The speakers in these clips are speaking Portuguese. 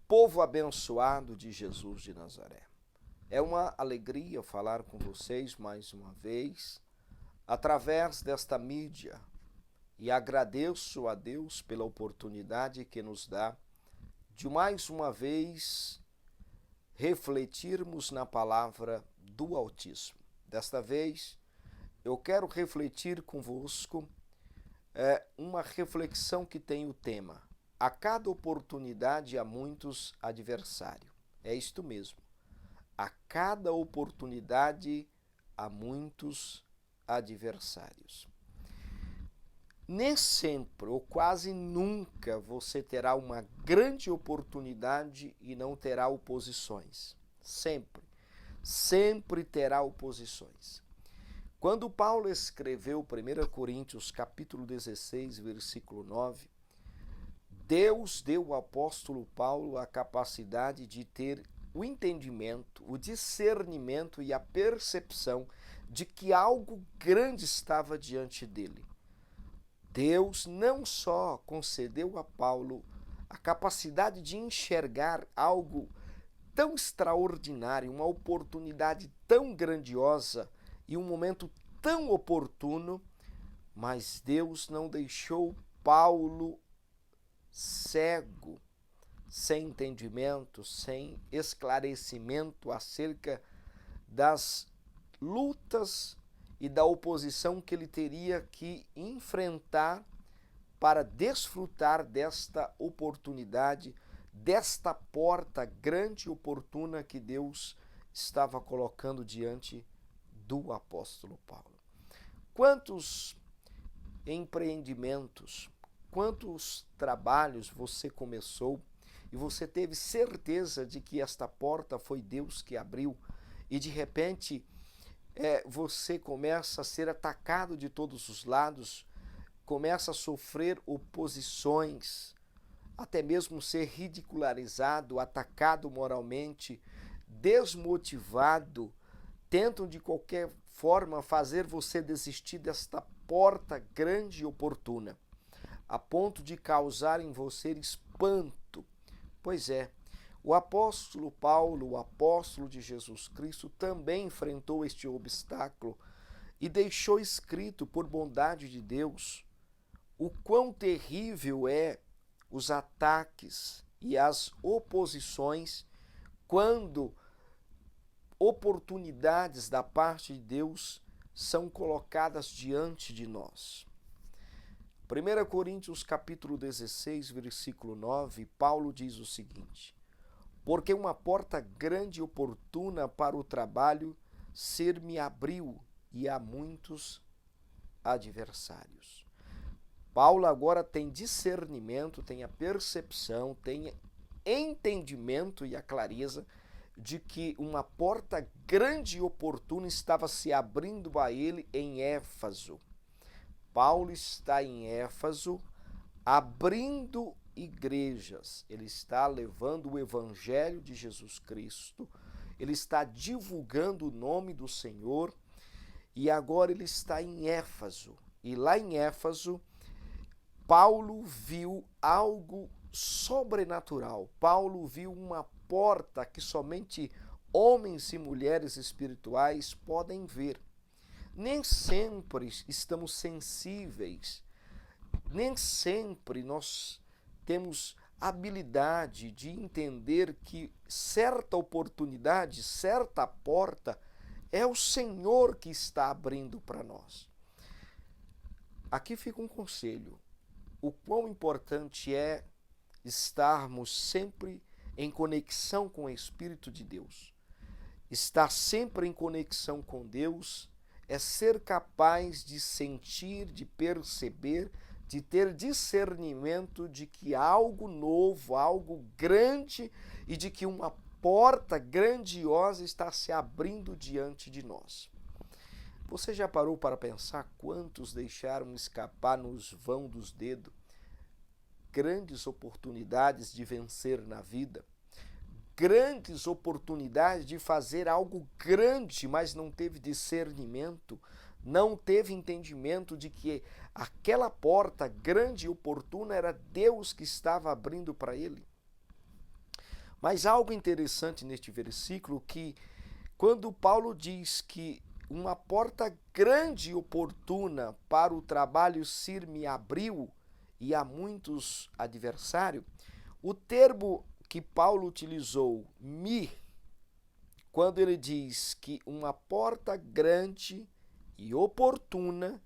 Povo abençoado de Jesus de Nazaré. É uma alegria falar com vocês mais uma vez, através desta mídia, e agradeço a Deus pela oportunidade que nos dá de mais uma vez refletirmos na palavra do Altíssimo. Desta vez, eu quero refletir convosco uma reflexão que tem o tema: a cada oportunidade há muitos adversários. É isto mesmo. A cada oportunidade há muitos adversários. Nem sempre ou quase nunca você terá uma grande oportunidade e não terá oposições. Sempre. Sempre terá oposições. Quando Paulo escreveu 1 Coríntios capítulo 16, versículo 9, Deus deu ao apóstolo Paulo a capacidade de ter o entendimento, o discernimento e a percepção de que algo grande estava diante dele. Deus não só concedeu a Paulo a capacidade de enxergar algo tão extraordinário, uma oportunidade tão grandiosa e um momento tão oportuno, mas Deus não deixou Paulo cego, sem entendimento, sem esclarecimento acerca das lutas e da oposição que ele teria que enfrentar para desfrutar desta oportunidade, desta porta grande e oportuna que Deus estava colocando diante do apóstolo Paulo. Quantos empreendimentos, quantos trabalhos você começou e você teve certeza de que esta porta foi Deus que abriu e de repente você começa a ser atacado de todos os lados, começa a sofrer oposições, até mesmo ser ridicularizado, atacado moralmente, desmotivado, tentam de qualquer forma fazer você desistir desta porta grande e oportuna, a ponto de causar em você espanto. Pois é, o apóstolo Paulo, o apóstolo de Jesus Cristo, também enfrentou este obstáculo e deixou escrito, por bondade de Deus, o quão terrível é os ataques e as oposições quando oportunidades da parte de Deus são colocadas diante de nós. 1 Coríntios capítulo 16, versículo 9, Paulo diz o seguinte: porque uma porta grande e oportuna para o trabalho me abriu e há muitos adversários. Paulo agora tem discernimento, tem a percepção, tem entendimento e a clareza de que uma porta grande e oportuna estava se abrindo a ele em Éfeso. Paulo está em Éfeso abrindo igrejas, ele está levando o evangelho de Jesus Cristo, ele está divulgando o nome do Senhor e agora ele está em Éfeso. E lá em Éfeso, Paulo viu algo sobrenatural. Paulo viu uma porta que somente homens e mulheres espirituais podem ver. Nem sempre estamos sensíveis, nem sempre nós temos habilidade de entender que certa oportunidade, certa porta, é o Senhor que está abrindo para nós. Aqui fica um conselho: o quão importante é estarmos sempre em conexão com o Espírito de Deus. Estar sempre em conexão com Deus é ser capaz de sentir, de perceber, de ter discernimento de que algo novo, algo grande e de que uma porta grandiosa está se abrindo diante de nós. Você já parou para pensar quantos deixaram escapar nos vão dos dedos grandes oportunidades de vencer na vida? Grandes oportunidades de fazer algo grande, mas não teve discernimento, não teve entendimento de que aquela porta grande e oportuna era Deus que estava abrindo para ele. Mas algo interessante neste versículo que quando Paulo diz que uma porta grande e oportuna para o trabalho se me abriu e há muitos adversários, o termo que Paulo utilizou, quando ele diz que uma porta grande e oportuna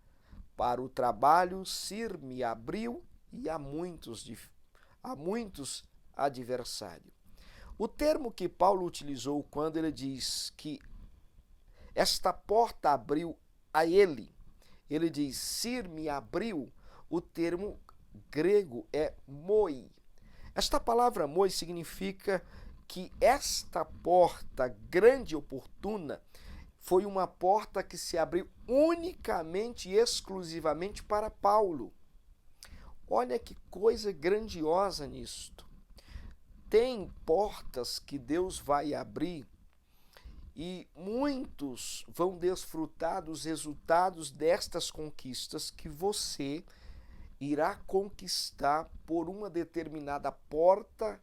para o trabalho se me abriu e há muitos adversários. O termo que Paulo utilizou quando ele diz que esta porta abriu a ele, ele diz, se me abriu, o termo grego é moi. Esta palavra moi significa que esta porta grande e oportuna foi uma porta que se abriu unicamente e exclusivamente para Paulo. Olha que coisa grandiosa nisto. Tem portas que Deus vai abrir e muitos vão desfrutar dos resultados destas conquistas que você irá conquistar por uma determinada porta,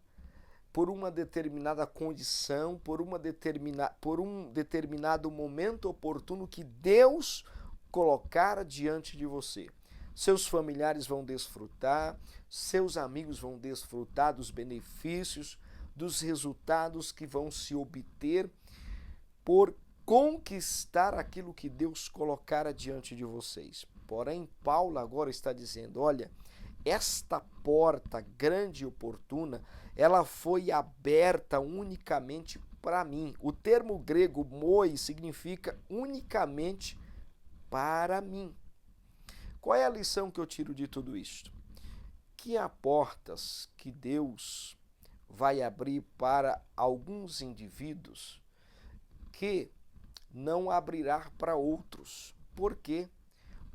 por uma determinada condição, por um determinado momento oportuno que Deus colocar diante de você. Seus familiares vão desfrutar, seus amigos vão desfrutar dos benefícios, dos resultados que vão se obter por conquistar aquilo que Deus colocara diante de vocês. Porém, Paulo agora está dizendo, olha, esta porta grande e oportuna, ela foi aberta unicamente para mim. O termo grego moi significa unicamente para mim. Qual é a lição que eu tiro de tudo isto? Que há portas que Deus vai abrir para alguns indivíduos que não abrirá para outros. Por quê?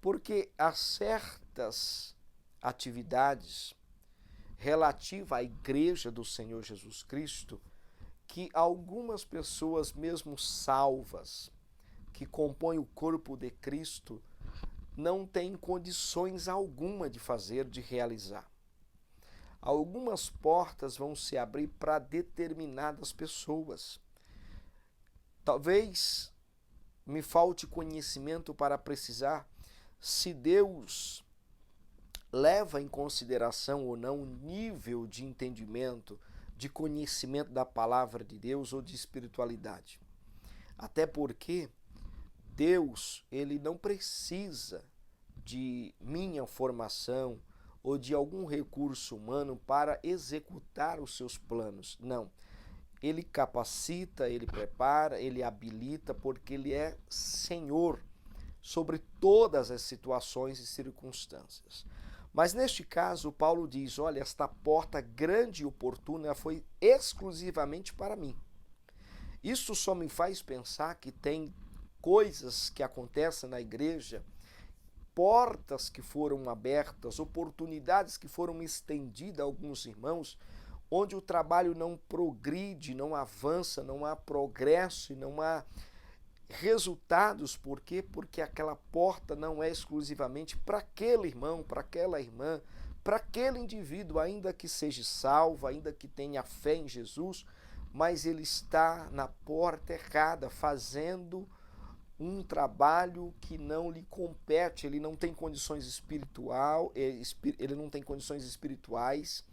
Porque há certas atividades relativas à igreja do Senhor Jesus Cristo que algumas pessoas mesmo salvas, que compõem o corpo de Cristo, não têm condições alguma de fazer, de realizar. Algumas portas vão se abrir para determinadas pessoas. Talvez me falte conhecimento para precisar se Deus leva em consideração ou não o nível de entendimento, de conhecimento da palavra de Deus ou de espiritualidade. Até porque Deus, ele não precisa de minha formação ou de algum recurso humano para executar os seus planos. Não. Ele capacita, ele prepara, ele habilita, porque ele é Senhor sobre todas as situações e circunstâncias. Mas neste caso, Paulo diz, olha, esta porta grande e oportuna foi exclusivamente para mim. Isso só me faz pensar que tem coisas que acontecem na igreja, portas que foram abertas, oportunidades que foram estendidas a alguns irmãos, onde o trabalho não progride, não avança, não há progresso e não há resultados. Por quê? Porque aquela porta não é exclusivamente para aquele irmão, para aquela irmã, para aquele indivíduo, ainda que seja salvo, ainda que tenha fé em Jesus, mas ele está na porta errada, fazendo um trabalho que não lhe compete, ele não tem condições ele não tem condições espirituais,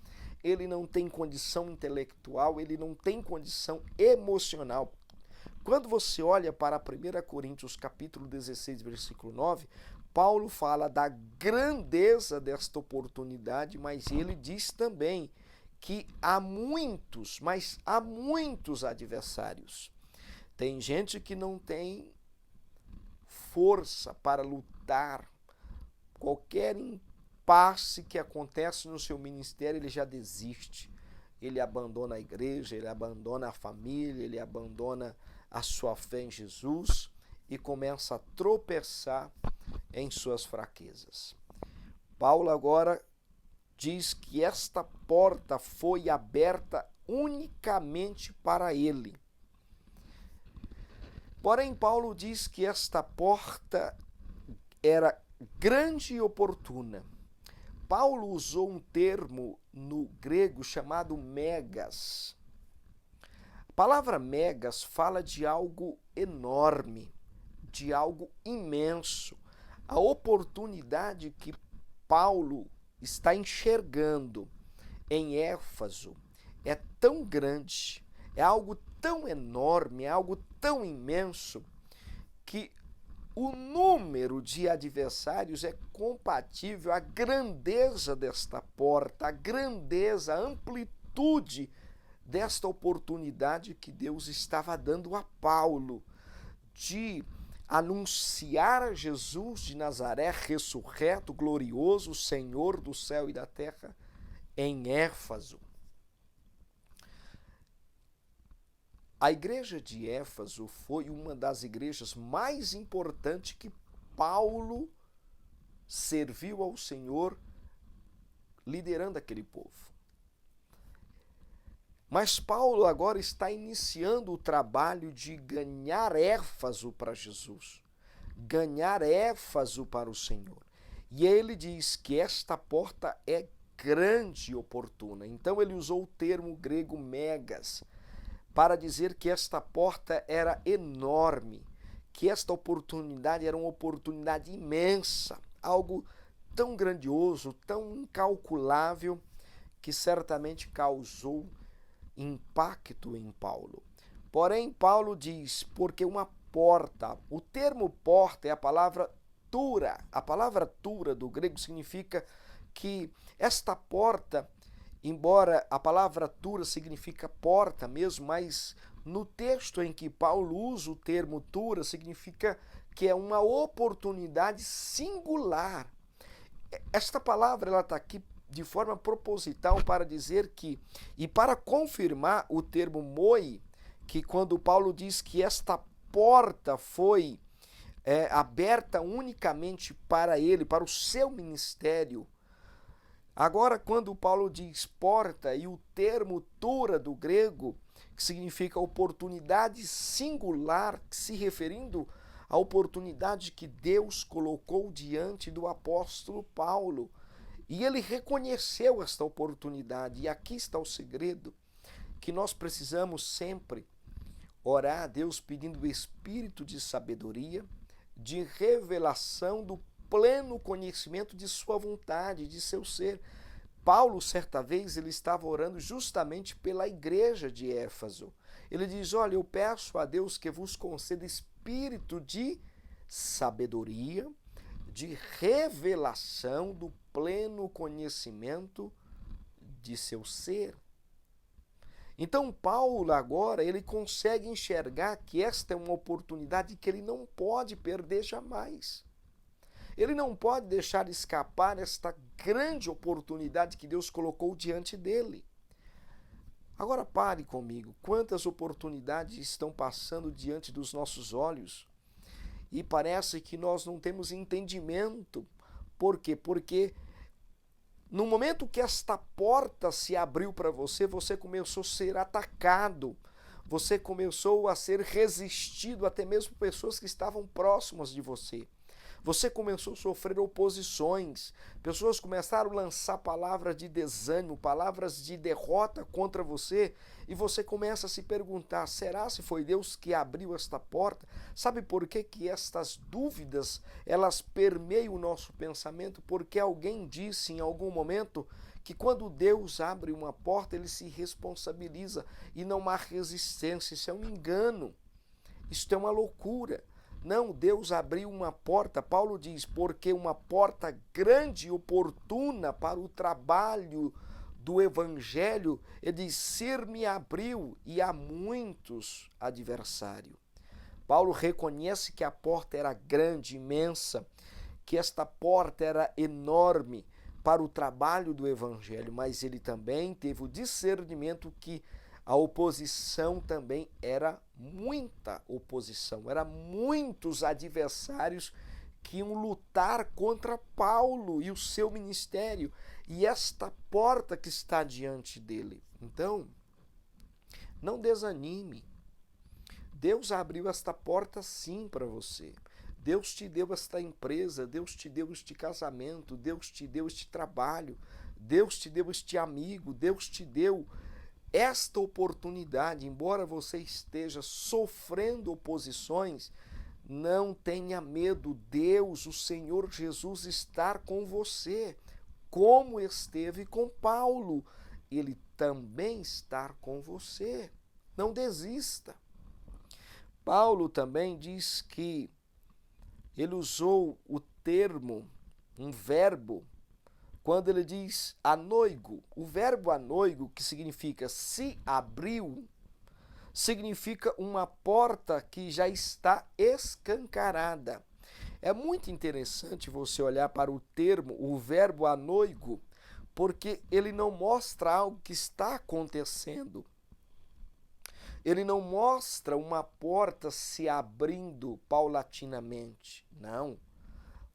ele não tem condição intelectual, ele não tem condição emocional. Quando você olha para 1 Coríntios capítulo 16, versículo 9, Paulo fala da grandeza desta oportunidade, mas ele diz também que há muitos, mas há muitos adversários. Tem gente que não tem força para lutar. Qualquer impasse que acontece no seu ministério, ele já desiste. Ele abandona a igreja, ele abandona a família, ele abandona a sua fé em Jesus e começa a tropeçar em suas fraquezas. Paulo agora diz que esta porta foi aberta unicamente para ele. Porém, Paulo diz que esta porta era grande e oportuna. Paulo usou um termo no grego chamado megas. A palavra megas fala de algo enorme, de algo imenso. A oportunidade que Paulo está enxergando em Éfeso é tão grande, é algo tão enorme, é algo tão imenso, que o número de adversários é compatível à grandeza desta porta, à grandeza, à amplitude desta oportunidade que Deus estava dando a Paulo de anunciar Jesus de Nazaré, ressurreto, glorioso, Senhor do céu e da terra, em Éfeso. A igreja de Éfeso foi uma das igrejas mais importantes que Paulo serviu ao Senhor liderando aquele povo. Mas Paulo agora está iniciando o trabalho de ganhar Éfeso para Jesus, ganhar Éfeso para o Senhor. E ele diz que esta porta é grande e oportuna. Então ele usou o termo grego megas, para dizer que esta porta era enorme, que esta oportunidade era uma oportunidade imensa, algo tão grandioso, tão incalculável, que certamente causou impacto em Paulo. Porém, Paulo diz, porque uma porta, o termo porta é a palavra tura. A palavra tura do grego significa que esta porta, embora a palavra tura significa porta mesmo, mas no texto em que Paulo usa o termo tura, significa que é uma oportunidade singular. Esta palavra ela está aqui de forma proposital para dizer que, e para confirmar o termo moi, que quando Paulo diz que esta porta foi aberta unicamente para ele, para o seu ministério. Agora, quando Paulo diz porta e o termo tura do grego, que significa oportunidade singular, se referindo à oportunidade que Deus colocou diante do apóstolo Paulo. E ele reconheceu esta oportunidade. E aqui está o segredo, que nós precisamos sempre orar a Deus pedindo o espírito de sabedoria, de revelação do pleno conhecimento de sua vontade, de seu ser. Paulo, certa vez, ele estava orando justamente pela igreja de Éfeso. Ele diz, olha, eu peço a Deus que vos conceda espírito de sabedoria, de revelação do pleno conhecimento de seu ser. Então Paulo agora, ele consegue enxergar que esta é uma oportunidade que ele não pode perder jamais. Ele não pode deixar escapar esta grande oportunidade que Deus colocou diante dele. Agora pare comigo, quantas oportunidades estão passando diante dos nossos olhos e parece que nós não temos entendimento. Por quê? Porque no momento que esta porta se abriu para você, você começou a ser atacado, você começou a ser resistido, até mesmo pessoas que estavam próximas de você. Você começou a sofrer oposições, pessoas começaram a lançar palavras de desânimo, palavras de derrota contra você, e você começa a se perguntar, será se foi Deus que abriu esta porta? Sabe por que que estas dúvidas, elas permeiam o nosso pensamento? Porque alguém disse em algum momento que quando Deus abre uma porta, ele se responsabiliza e não há resistência. Isso é um engano, isso é uma loucura. Não, Deus abriu uma porta, Paulo diz, porque uma porta grande e oportuna para o trabalho do evangelho, ele diz, ser-me abriu e há muitos adversários. Paulo reconhece que a porta era grande, imensa, que esta porta era enorme para o trabalho do evangelho, mas ele também teve o discernimento que a oposição também era muita oposição, eram muitos adversários que iam lutar contra Paulo e o seu ministério e esta porta que está diante dele. Então, não desanime. Deus abriu esta porta sim para você. Deus te deu esta empresa, Deus te deu este casamento, Deus te deu este trabalho, Deus te deu este amigo, Deus te deu esta oportunidade, embora você esteja sofrendo oposições, não tenha medo. Deus, o Senhor Jesus, está com você, como esteve com Paulo. Ele também está com você. Não desista. Paulo também diz que ele usou o termo, um verbo, quando ele diz anoigo. O verbo anoigo, que significa se abriu, significa uma porta que já está escancarada. É muito interessante você olhar para o termo, o verbo anoigo, porque ele não mostra algo que está acontecendo. Ele não mostra uma porta se abrindo paulatinamente. Não.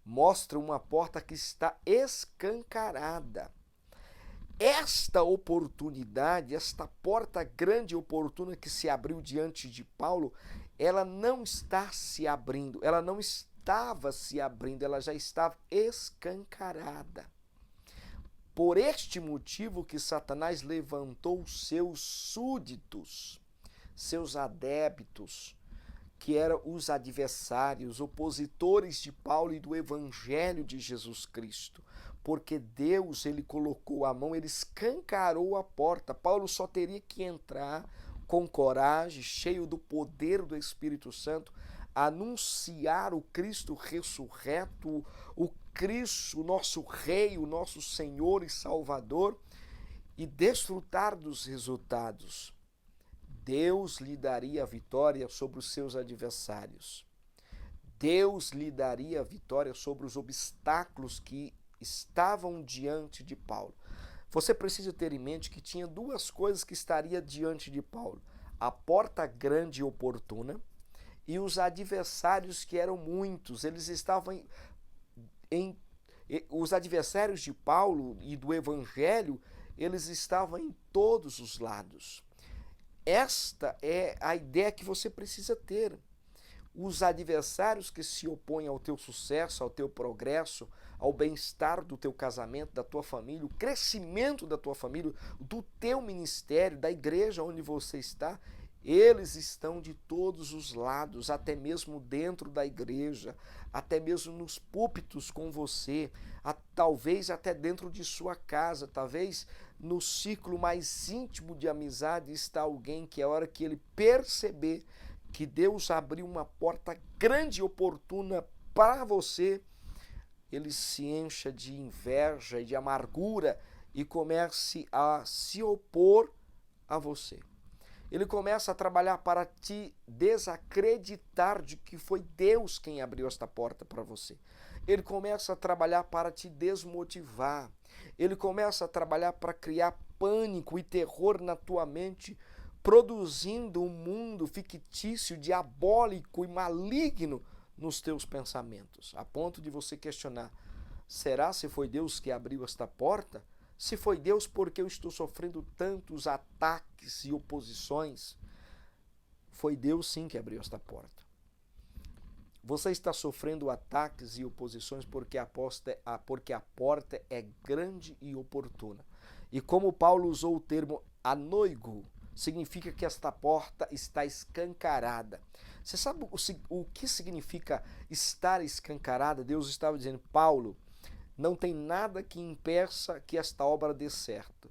Mostra uma porta que está escancarada. Esta oportunidade, esta porta grande e oportuna que se abriu diante de Paulo, ela não está se abrindo, ela não estava se abrindo, ela já estava escancarada. Por este motivo que Satanás levantou seus súditos, seus adeptos, que eram os adversários, opositores de Paulo e do Evangelho de Jesus Cristo. Porque Deus, ele colocou a mão, ele escancarou a porta. Paulo só teria que entrar com coragem, cheio do poder do Espírito Santo, anunciar o Cristo ressurreto, o Cristo, o nosso Rei, o nosso Senhor e Salvador, e desfrutar dos resultados. Deus lhe daria a vitória sobre os seus adversários. Deus lhe daria a vitória sobre os obstáculos que estavam diante de Paulo. Você precisa ter em mente que tinha duas coisas que estariam diante de Paulo: a porta grande e oportuna e os adversários, que eram muitos. Eles estavam os adversários de Paulo e do Evangelho, eles estavam em todos os lados. Esta é a ideia que você precisa ter. Os adversários que se opõem ao teu sucesso, ao teu progresso, ao bem-estar do teu casamento, da tua família, o crescimento da tua família, do teu ministério, da igreja onde você está, eles estão de todos os lados, até mesmo dentro da igreja, até mesmo nos púlpitos com você, talvez até dentro de sua casa, talvez no ciclo mais íntimo de amizade está alguém que a hora que ele perceber que Deus abriu uma porta grande e oportuna para você, ele se encha de inveja e de amargura e comece a se opor a você. Ele começa a trabalhar para te desacreditar de que foi Deus quem abriu esta porta para você. Ele começa a trabalhar para te desmotivar. Ele começa a trabalhar para criar pânico e terror na tua mente, produzindo um mundo fictício, diabólico e maligno nos teus pensamentos, a ponto de você questionar: será se foi Deus que abriu esta porta? Se foi Deus, por que eu estou sofrendo tantos ataques e oposições? Foi Deus sim que abriu esta porta. Você está sofrendo ataques e oposições porque a porta é grande e oportuna. E como Paulo usou o termo anoigo, significa que esta porta está escancarada. Você sabe o que significa estar escancarada? Deus estava dizendo: Paulo, não tem nada que impeça que esta obra dê certo.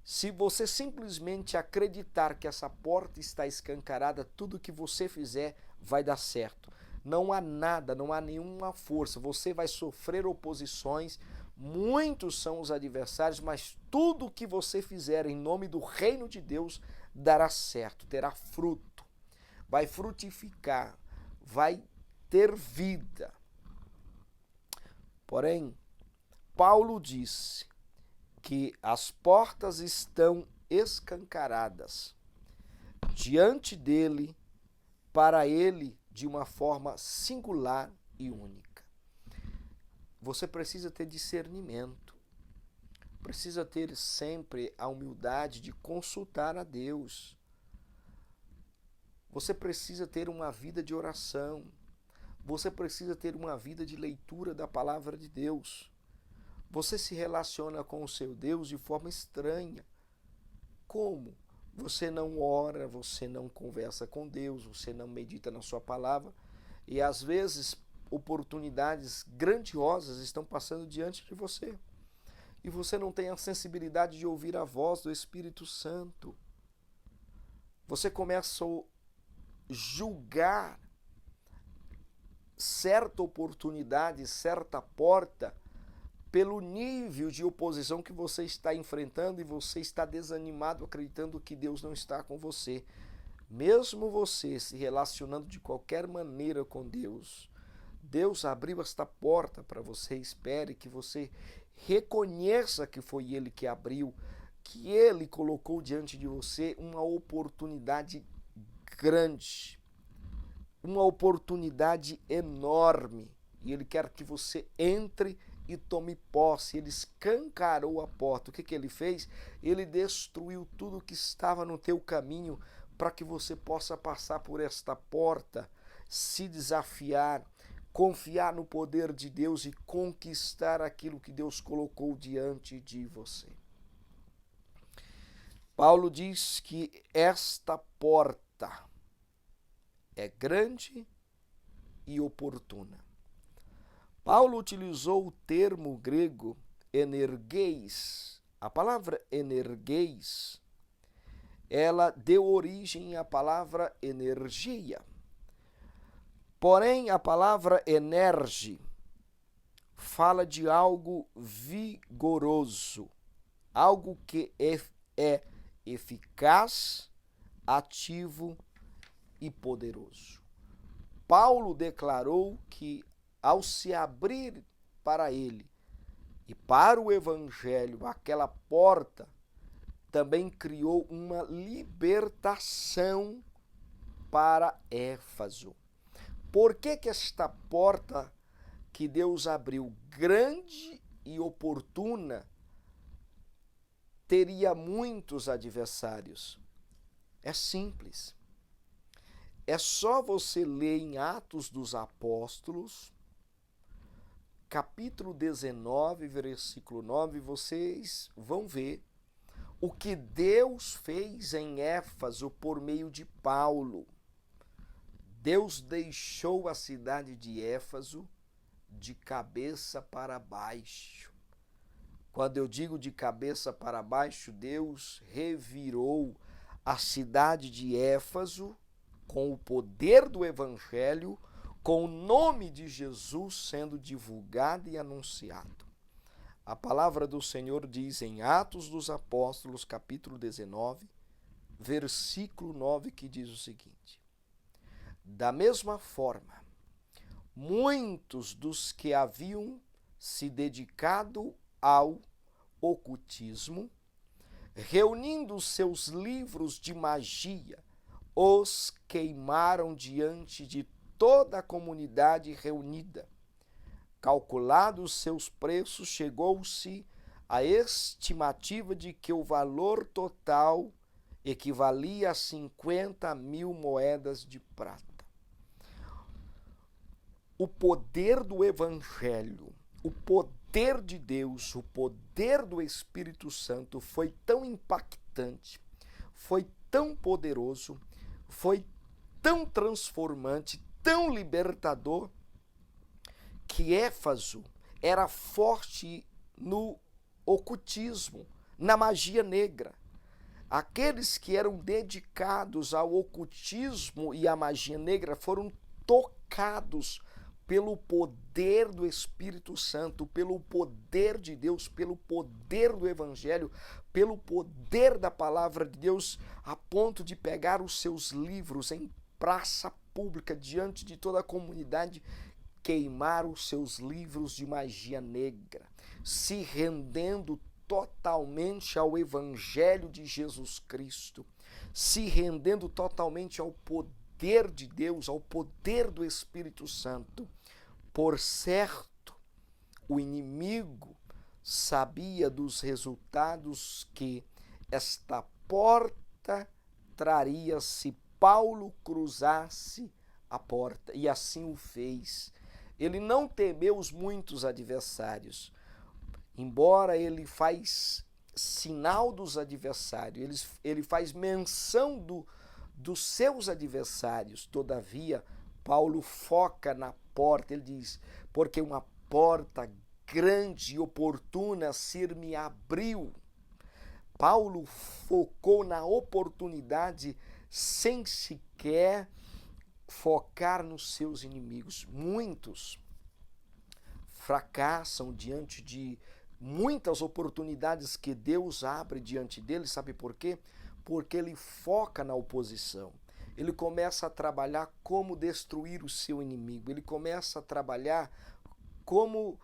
Se você simplesmente acreditar que essa porta está escancarada, tudo que você fizer vai dar certo. Não há nada, não há nenhuma força. Você vai sofrer oposições, muitos são os adversários, mas tudo que você fizer em nome do reino de Deus dará certo, terá fruto, vai frutificar, vai ter vida. Porém, Paulo disse que as portas estão escancaradas diante dele, para ele, de uma forma singular e única. Você precisa ter discernimento, precisa ter sempre a humildade de consultar a Deus. Você precisa ter uma vida de oração, você precisa ter uma vida de leitura da palavra de Deus. Você se relaciona com o seu Deus de forma estranha. Como? você não ora, você não conversa com Deus, você não medita na sua palavra, e às vezes oportunidades grandiosas estão passando diante de você. E você não tem a sensibilidade de ouvir a voz do Espírito Santo. Você começa a julgar certa oportunidade, certa porta, pelo nível de oposição que você está enfrentando, e você está desanimado, acreditando que Deus não está com você. Mesmo você se relacionando de qualquer maneira com Deus, Deus abriu esta porta para você. Espere que você reconheça que foi Ele que abriu, que Ele colocou diante de você uma oportunidade grande, uma oportunidade enorme, e Ele quer que você entre e tome posse. Ele escancarou a porta. O que Ele fez? Ele destruiu tudo que estava no teu caminho para que você possa passar por esta porta, se desafiar, confiar no poder de Deus e conquistar aquilo que Deus colocou diante de você. Paulo diz que esta porta é grande e oportuna. Paulo utilizou o termo grego energeis. A palavra energeis, ela deu origem à palavra energia. Porém, a palavra energe fala de algo vigoroso, algo que é eficaz, ativo e poderoso. Paulo declarou que, ao se abrir para ele e para o evangelho, aquela porta também criou uma libertação para Éfeso. Por que esta porta que Deus abriu, grande e oportuna, teria muitos adversários? É simples. É só você ler em Atos dos Apóstolos, capítulo 19, versículo 9, vocês vão ver o que Deus fez em Éfeso por meio de Paulo. Deus deixou a cidade de Éfeso de cabeça para baixo. Quando eu digo de cabeça para baixo, Deus revirou a cidade de Éfeso com o poder do Evangelho, com o nome de Jesus sendo divulgado e anunciado. A palavra do Senhor diz em Atos dos Apóstolos, capítulo 19, versículo 9, que diz o seguinte: da mesma forma, muitos dos que haviam se dedicado ao ocultismo, reunindo seus livros de magia, os queimaram diante de toda a comunidade reunida. Calculados seus preços, chegou-se à estimativa de que o valor total equivalia a 50.000 moedas de prata. O poder do Evangelho, o poder de Deus, o poder do Espírito Santo foi tão impactante, foi tão poderoso, foi tão transformante, tão libertador, que Éfeso era forte no ocultismo, na magia negra. Aqueles que eram dedicados ao ocultismo e à magia negra foram tocados pelo poder do Espírito Santo, pelo poder de Deus, pelo poder do Evangelho, pelo poder da palavra de Deus, a ponto de pegar os seus livros em praça pública, diante de toda a comunidade, queimar os seus livros de magia negra, se rendendo totalmente ao Evangelho de Jesus Cristo, se rendendo totalmente ao poder de Deus, ao poder do Espírito Santo. Por certo, o inimigo sabia dos resultados que esta porta traria se Paulo cruzasse a porta, e assim o fez. Ele não temeu os muitos adversários, embora ele faz sinal dos adversários, ele faz menção dos seus adversários. Todavia, Paulo foca na porta, ele diz, porque uma porta grande e oportuna me abriu. Paulo focou na oportunidade sem sequer focar nos seus inimigos. Muitos fracassam diante de muitas oportunidades que Deus abre diante deles, sabe por quê? Porque ele foca na oposição. Ele começa a trabalhar como destruir o seu inimigo, ele começa a trabalhar como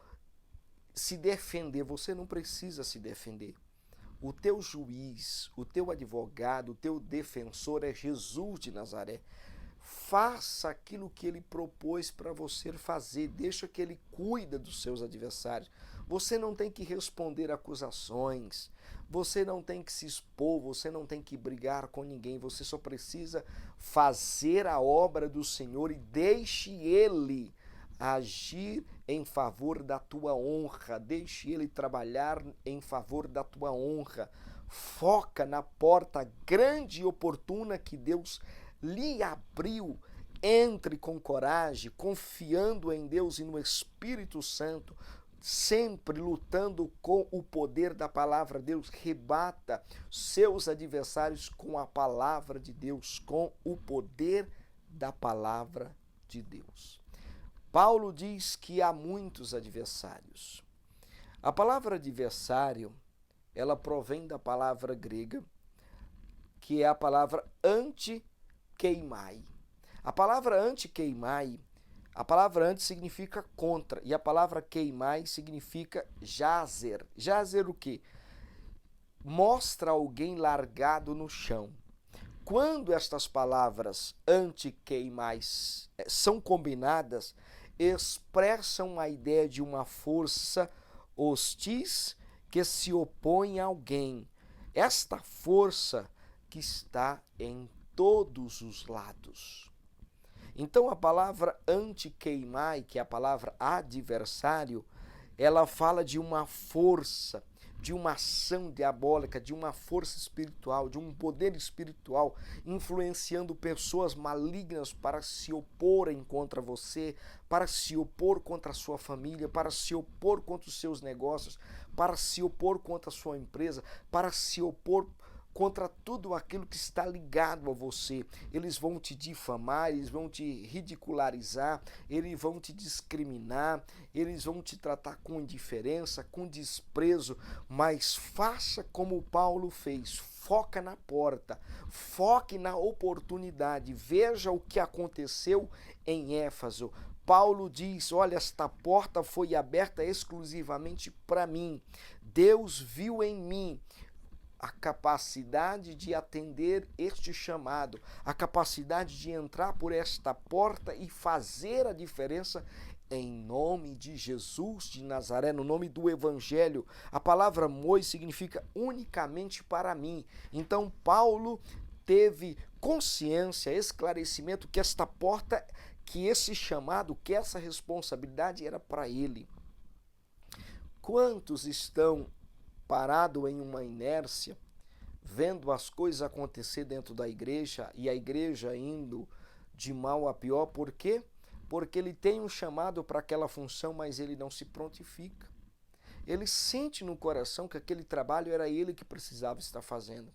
se defender. Você não precisa se defender. O teu juiz, o teu advogado, o teu defensor é Jesus de Nazaré. Faça aquilo que ele propôs para você fazer, deixa que ele cuida dos seus adversários. Você não tem que responder acusações, você não tem que se expor, você não tem que brigar com ninguém, você só precisa fazer a obra do Senhor e deixe ele agir em favor da tua honra, deixe ele trabalhar em favor da tua honra. Foca na porta grande e oportuna que Deus lhe abriu. Entre com coragem, confiando em Deus e no Espírito Santo, sempre lutando com o poder da palavra de Deus. Rebata seus adversários com a palavra de Deus, com o poder da palavra de Deus. Paulo diz que há muitos adversários. A palavra adversário, ela provém da palavra grega, que é a palavra anti-keimai. A palavra anti-keimai, a palavra anti significa contra, e a palavra keimai significa jazer. Jazer o quê? Mostra alguém largado no chão. Quando estas palavras anti-keimais são combinadas, expressam a ideia de uma força hostis que se opõe a alguém. Esta força que está em todos os lados. Então a palavra anti-keimai, que é a palavra adversário, ela fala de uma força, de uma ação diabólica, de uma força espiritual, de um poder espiritual, influenciando pessoas malignas para se oporem contra você, para se opor contra a sua família, para se opor contra os seus negócios, para se opor contra a sua empresa, para se opor contra tudo aquilo que está ligado a você. Eles vão te difamar, eles vão te ridicularizar, eles vão te discriminar, eles vão te tratar com indiferença, com desprezo, mas faça como Paulo fez, foca na porta, foque na oportunidade, veja o que aconteceu em Éfeso. Paulo diz, olha, esta porta foi aberta exclusivamente para mim, Deus viu em mim a capacidade de atender este chamado, a capacidade de entrar por esta porta e fazer a diferença em nome de Jesus de Nazaré, no nome do Evangelho. A palavra moi significa unicamente para mim. Então Paulo teve consciência, esclarecimento que esta porta, que esse chamado, que essa responsabilidade era para ele. Quantos estão parado em uma inércia, vendo as coisas acontecer dentro da igreja e a igreja indo de mal a pior? Por quê? Porque ele tem um chamado para aquela função, mas ele não se prontifica. Ele sente no coração que aquele trabalho era ele que precisava estar fazendo.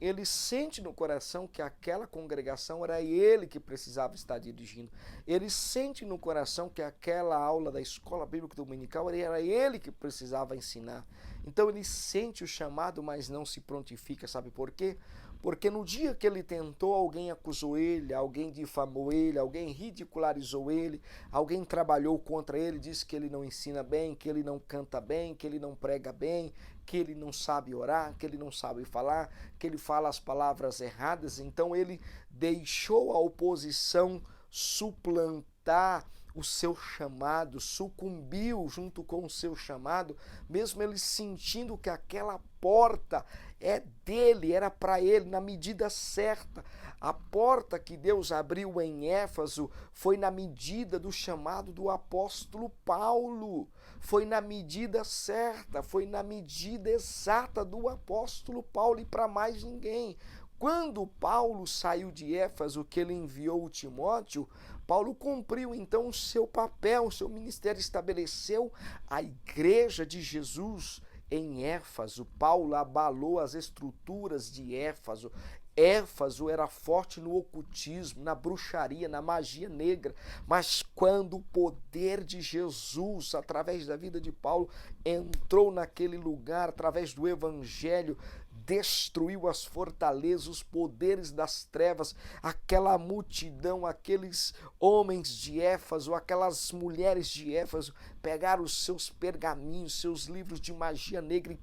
Ele sente no coração que aquela congregação era ele que precisava estar dirigindo. Ele sente no coração que aquela aula da escola bíblica dominical era ele que precisava ensinar. Então ele sente o chamado, mas não se prontifica. Sabe por quê? Porque no dia que ele tentou, alguém acusou ele, alguém difamou ele, alguém ridicularizou ele, alguém trabalhou contra ele, disse que ele não ensina bem, que ele não canta bem, que ele não prega bem, que ele não sabe orar, que ele não sabe falar, que ele fala as palavras erradas. Então ele deixou a oposição suplantar o seu chamado, sucumbiu junto com o seu chamado, mesmo ele sentindo que aquela porta é dele, era para ele, na medida certa. A porta que Deus abriu em Éfeso foi na medida do chamado do apóstolo Paulo. foi na medida certa, foi na medida exata do apóstolo Paulo e para mais ninguém. Quando Paulo saiu de Éfeso, que ele enviou o Timóteo, Paulo cumpriu então o seu papel, o seu ministério, estabeleceu a igreja de Jesus em Éfeso. Paulo abalou as estruturas de Éfeso. Éfeso era forte no ocultismo, na bruxaria, na magia negra, mas quando o poder de Jesus, através da vida de Paulo, entrou naquele lugar, através do evangelho, destruiu as fortalezas, os poderes das trevas, aquela multidão, aqueles homens de Éfeso, aquelas mulheres de Éfeso, pegaram os seus pergaminhos, seus livros de magia negra e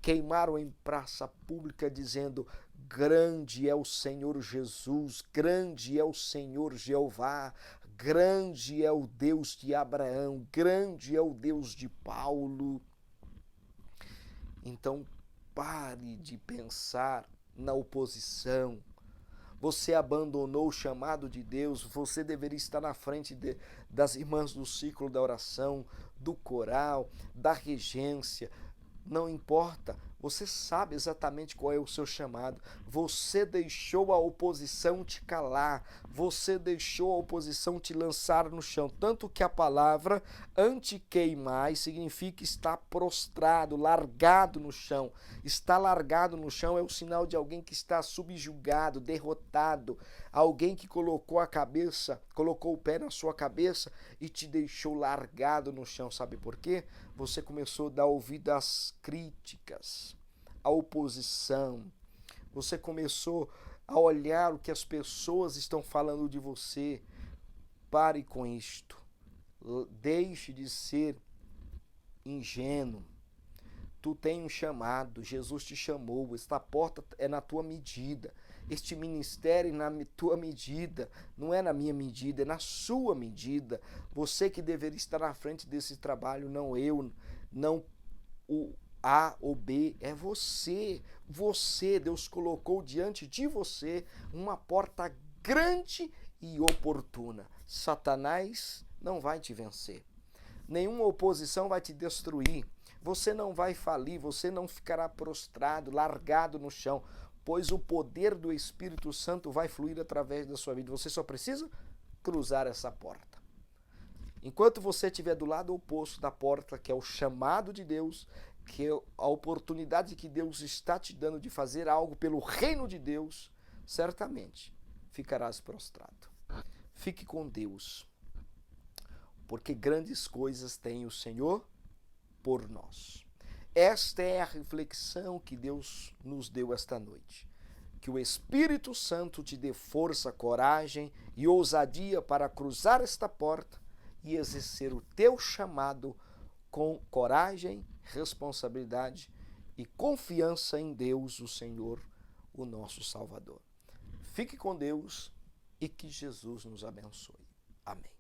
queimaram em praça pública, dizendo: grande é o Senhor Jesus, grande é o Senhor Jeová, grande é o Deus de Abraão, grande é o Deus de Paulo. Então, pare de pensar na oposição. Você abandonou o chamado de Deus, você deveria estar na frente das irmãs do círculo da oração, do coral, da regência. Não importa, você sabe exatamente qual é o seu chamado. Você deixou a oposição te calar, você deixou a oposição te lançar no chão. Tanto que a palavra antiqueimai significa estar prostrado, largado no chão. Estar largado no chão é o sinal de alguém que está subjugado, derrotado. Alguém que colocou o pé na sua cabeça e te deixou largado no chão. Sabe por quê? Você começou a dar ouvido às críticas, à oposição. Você começou a olhar o que as pessoas estão falando de você. Pare com isto. Deixe de ser ingênuo. Tu tem um chamado, Jesus te chamou, esta porta é na tua medida, este ministério é na tua medida, não é na minha medida, é na sua medida. Você que deveria estar na frente desse trabalho, não eu, não o A ou B, é você. Você, Deus colocou diante de você uma porta grande e oportuna. Satanás não vai te vencer, nenhuma oposição vai te destruir. Você não vai falir, você não ficará prostrado, largado no chão, pois o poder do Espírito Santo vai fluir através da sua vida. Você só precisa cruzar essa porta. Enquanto você estiver do lado oposto da porta, que é o chamado de Deus, que é a oportunidade que Deus está te dando de fazer algo pelo reino de Deus, certamente ficarás prostrado. Fique com Deus, porque grandes coisas tem o Senhor por nós. Esta é a reflexão que Deus nos deu esta noite. Que o Espírito Santo te dê força, coragem e ousadia para cruzar esta porta e exercer o teu chamado com coragem, responsabilidade e confiança em Deus, o Senhor, o nosso Salvador. Fique com Deus e que Jesus nos abençoe. Amém.